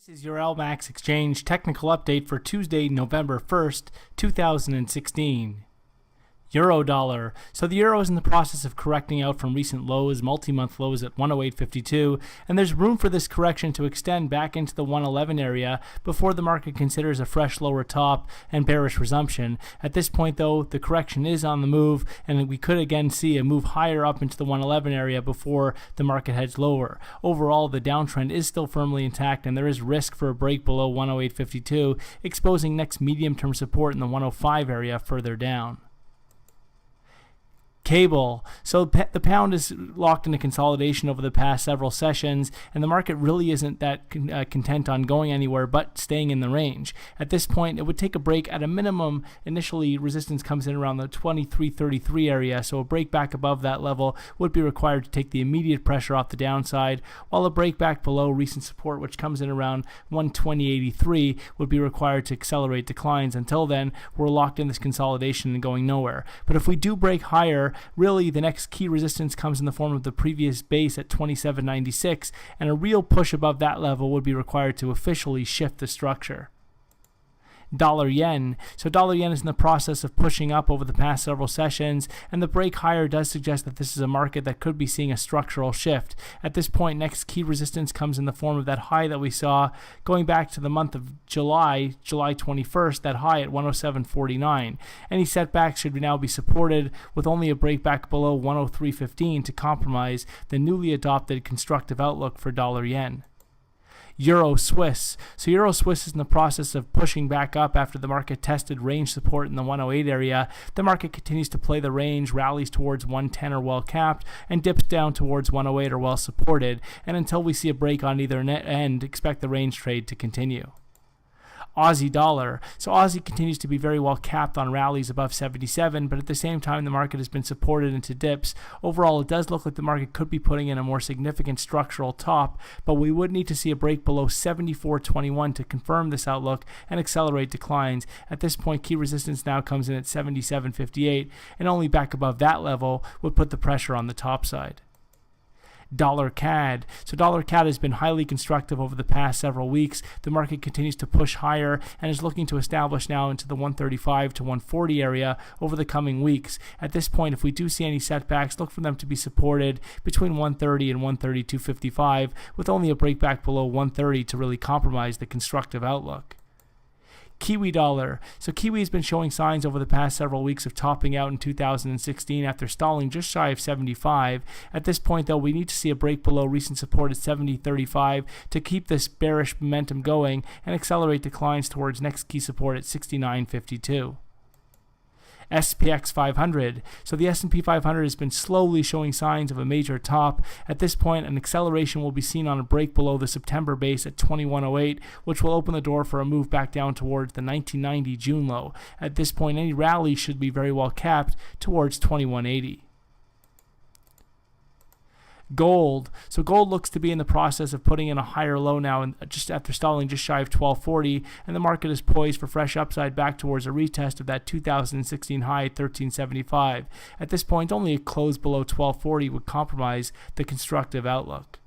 This is your LMAX exchange technical update for Tuesday, November 1st, 2016. Euro dollar. So the euro is in the process of correcting out from recent lows, multi-month lows at 108.52, and there's room for this correction to extend back into the 111 area before the market considers a fresh lower top and bearish resumption. At this point though, the correction is on the move, and we could again see a move higher up into the 111 area before the market heads lower. Overall, the downtrend is still firmly intact, and there is risk for a break below 108.52, exposing next medium-term support in the 105 area further down. Cable. So the pound is locked into consolidation over the past several sessions, and the market really isn't that content on going anywhere but staying in the range. At this point, it would take a break at a minimum. Initially, resistance comes in around the 23.33 area, so a break back above that level would be required to take the immediate pressure off the downside, while a break back below recent support, which comes in around 120.83, would be required to accelerate declines. Until then, we're locked in this consolidation and going nowhere. But if we do break higher, really the next key resistance comes in the form of the previous base at 27.96, and a real push above that level would be required to officially shift the structure. Dollar yen. So dollar yen is in the process of pushing up over the past several sessions, and the break higher does suggest that this is a market that could be seeing a structural shift. At this point, next key resistance comes in the form of that high that we saw going back to the month of July 21st, that high at 107.49. Any setbacks should now be supported with only a break back below 103.15 to compromise the newly adopted constructive outlook for dollar yen. Euro Swiss. So Euro Swiss is in the process of pushing back up after the market tested range support in the 108 area. The market continues to play the range, rallies towards 110 or well capped, and dips down towards 108 or well supported. And until we see a break on either end, expect the range trade to continue. Aussie dollar. So Aussie continues to be very well capped on rallies above 77, but at the same time the market has been supported into dips. Overall, it does look like the market could be putting in a more significant structural top, but we would need to see a break below 74.21 to confirm this outlook and accelerate declines. At this point, key resistance now comes in at 77.58, and only back above that level would put the pressure on the top side. Dollar CAD. So dollar CAD has been highly constructive over the past several weeks. The market continues to push higher and is looking to establish now into the 135 to 140 area over the coming weeks. At this point, if we do see any setbacks, look for them to be supported between 130 and 132.55, with only a breakback below 130 to really compromise the constructive outlook. Kiwi dollar. So Kiwi has been showing signs over the past several weeks of topping out in 2016 after stalling just shy of 75. At this point though, we need to see a break below recent support at 70.35 to keep this bearish momentum going and accelerate declines towards next key support at 69.52. SPX 500. So the S&P 500 has been slowly showing signs of a major top. At this point, an acceleration will be seen on a break below the September base at 2108, which will open the door for a move back down towards the 1990 June low. At this point, any rally should be very well capped towards 2180. Gold. So gold looks to be in the process of putting in a higher low now, and just after stalling just shy of 1240, and the market is poised for fresh upside back towards a retest of that 2016 high at 1375. At this point, only a close below 1240 would compromise the constructive outlook.